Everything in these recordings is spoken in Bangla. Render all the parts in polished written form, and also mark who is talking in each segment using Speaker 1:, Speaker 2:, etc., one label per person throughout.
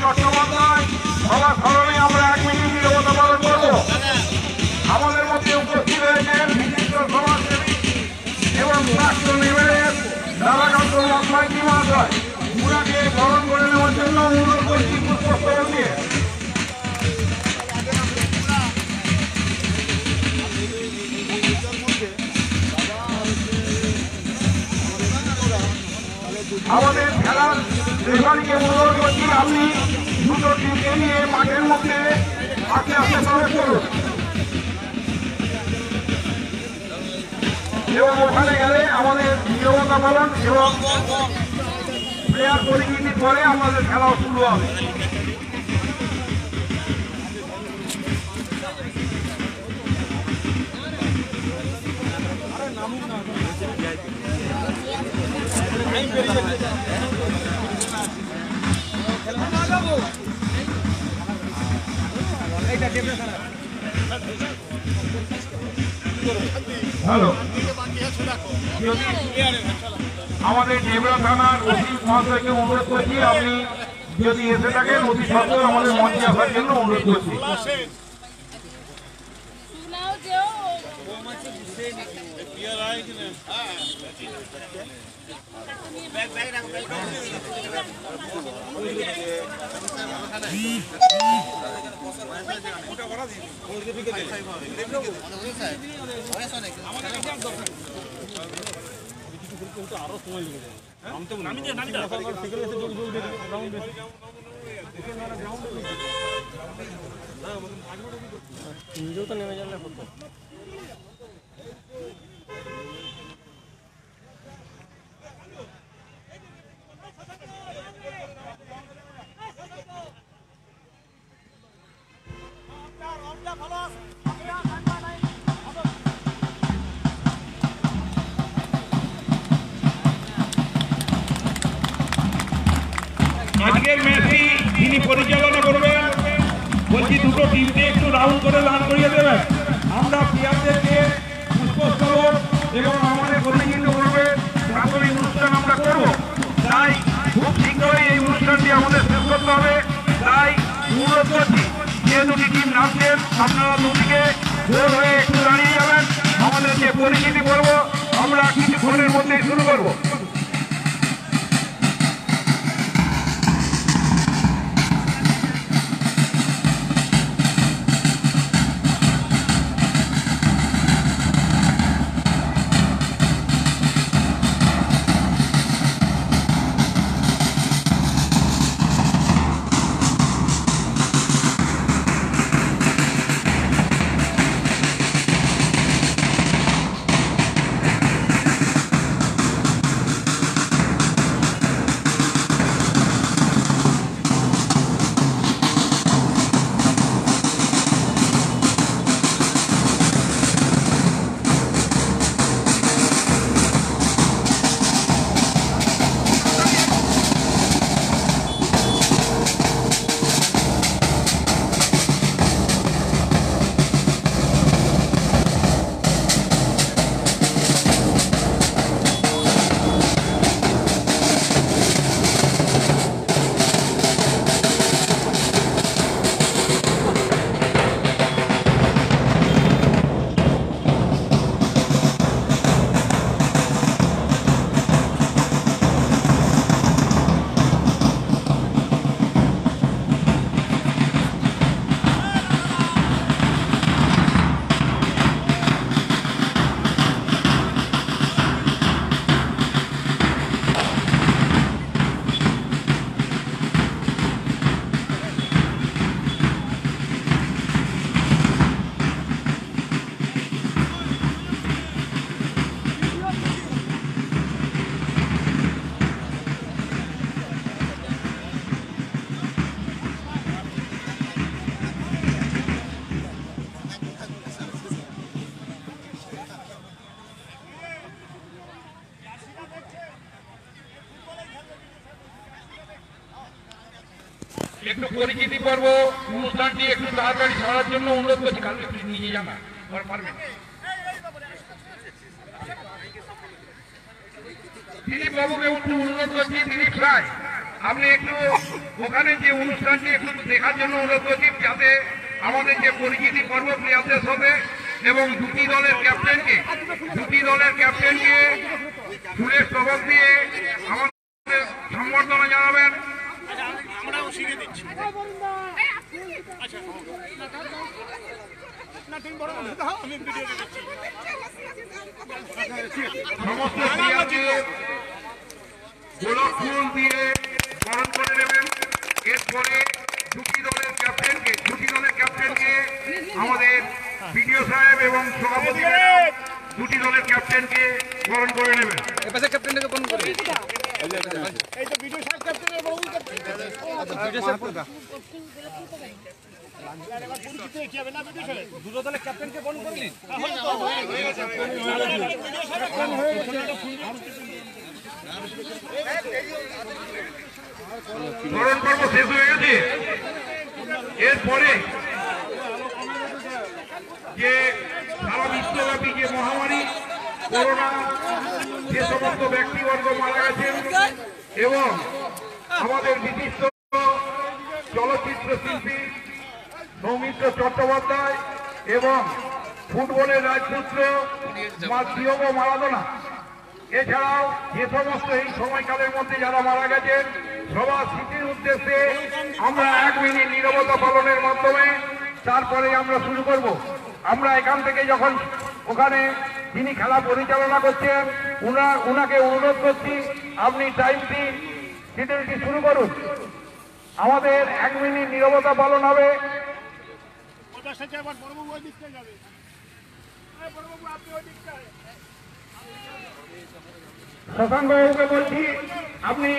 Speaker 1: চট্টোপাধ্যায় সবার স্মরণে আমরা 1 মিনিট নীরবতা পালন করব। আমাদের মধ্যে উপস্থিত হয়েছেন বিশিষ্ট সমাজসেবী এবং প্রাক্তন এমএলএ দাদাকান্ত মশাইজি মহাশয়। উনাকে বরণ করে নেওয়ার জন্য অনুরোধ করছি পুষ্পস্তবক দিয়ে। আমাদের খেলার রেফারিকে অনুরোধ করছি আপনি দুটো টিমকে নিয়ে মাঠের মধ্যে আস্তে আস্তে প্রবেশ করুন এবং ওখানে গেলে আমাদের নীরবতা পালন এবং প্লেয়ার পরিচিতির পরে আমাদের খেলাও শুরু হবে। হ্যালো, আমাদের ডেবরা থানার ওসি মহাশয়কে অনুরোধ করছি আপনি যদি এসে থাকেন অতি সত্ত্বর আমাদের মঞ্চে আসার জন্য অনুরোধ করছি।
Speaker 2: আরো সময় লেগে যায়। নিজেও তো নেমে গেলে হতো।
Speaker 1: আজকের ম্যাচটি যিনি পরিচালনা করবেন বলছি দুটো টিমকে একটু রাউন্ড করে দাঁড় করিয়ে দেবেন। আমরা প্লেয়ারদেরকে পুষ্পস্তবক এবং আমাদের পরিচিত করবে প্রাথমিক অনুষ্ঠান আমরা করব। তাই খুব শীঘ্রই এই অনুষ্ঠানটি আমাদের শেষ করতে হবে। তাই অনুরোধ করছি যে দুটি টিম নামছেন আপনারা দুদিকে গোল হয়ে একটু দাঁড়িয়ে যাবেন। আমাদেরকে পরিচিতি করব আমরা কিছুক্ষণের মধ্যেই শুরু করব। একটু পরিচিতি পর্ব অনুষ্ঠানটি একটু তাড়াতাড়ি সারার জন্য অনুরোধ করছি। কালকে একটু নিয়ে যান না পারবেন। দিলীপ বাবুকে একটু অনুরোধ করছি, দিলীপ রায় আপনি একটু ওখানে যে অনুষ্ঠানটি একটু দেখার জন্য অনুরোধ করছি, যাতে আমাদের যে পরিচিতি পর্ব প্লেয়ারদের সাথে এবং দুটি দলের ক্যাপ্টেনকে ফুলের স্তবক দিয়ে আমাদের সম্বর্ধনা জানাবেন।
Speaker 2: আমরাও শিখে দিচ্ছি। আমি ভিডিও দিচ্ছি।
Speaker 1: সমস্ত প্লেয়ারকে গোলাপ ফুল দিয়ে বরণ করে নেবেন। এরপরে দুটি দলের ক্যাপ্টেনকে আমাদের বিডিও সাহেব এবং সভাপতি দুটি দলের ক্যাপ্টেনকে বরণ করে নেবেন।
Speaker 2: ক্যাপ্টেনকে ফোন করে এই তো ভিডিও সাহেব ক্যাপ্টেনের বড় ক্যাপ্টেন ভিডিও সাহেব কোথা এবার পরিচিত কি হবে না ভিডিও সাহেব দুটো দলের ক্যাপ্টেনকে ফোন করলেন হয়ে গেছে ভিডিও সাহেব ফোন হয়ে গেছে
Speaker 1: বরণ পর্ব শেষ হয়ে গেছে। এরপরে যে সারা বিশ্বব্যাপী যে মহামারী করোনা, যে সমস্ত ব্যক্তিবর্গ মারা গেছেন এবং আমাদের বিশিষ্ট চলচ্চিত্র শিল্পী সৌমিত্র চট্টোপাধ্যায় এবং ফুটবলের রাজপুত্র ডিয়েগো মারাদোনা, এছাড়াও যে সমস্ত এই সময়কালের মধ্যে যারা মারা গেছেন সবার স্মৃতির উদ্দেশ্যে আমরা 1 মিনিট নীরবতা পালনের মাধ্যমে তারপরে আমরা শুরু করব। আমরা এখান থেকে যখন ওখানে যিনি খেলা পরিচালনা করছেন উনাকে অনুরোধ করছি, আপনি টাইমটি শিডিউলটি শুরু করুন। আমাদের 1 মিনিট নীরবতা পালন হবে। শশাঙ্ক বাবুকে বলছি, আপনি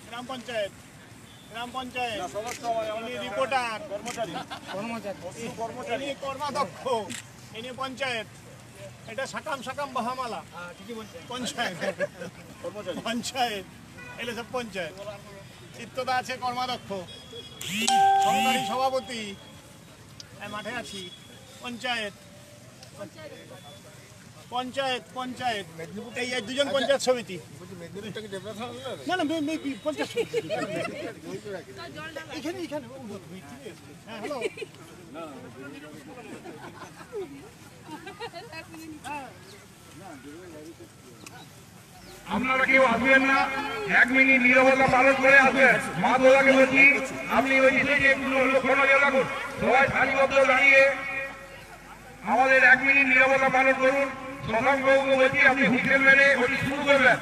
Speaker 2: গ্রাম পঞ্চায়েত রিপোর্টার কর্মচারী কর্মাধ্যক্ষ ইনি পঞ্চায়েত, এটা সাকাম বাহামালা পঞ্চায়েত এলে সব পঞ্চায়েত। চিত্তদা আছে কর্মাধ্যক্ষ, সহকারী সভাপতি মাঠে আছি। পঞ্চায়েত এই দুজন পঞ্চায়েত সমিতি না পঞ্চায়েত এখানে হ্যাঁ হ্যালো
Speaker 1: আপনারা কেউ আসবেন না, 1 মিনিট নীরবতা পালন করে আসবেন। মা দোলাকে বলছি, আপনি ওই দিকে একটু লক্ষ্য নজর রাখুন। সবাই সারিবদ্ধ দাঁড়িয়ে আমাদের 1 মিনিট নীরবতা পালন করুন। শশাঙ্ক বাবুকে বলছি, আপনি হুইসেল মেরে ওটি শুরু করবেন।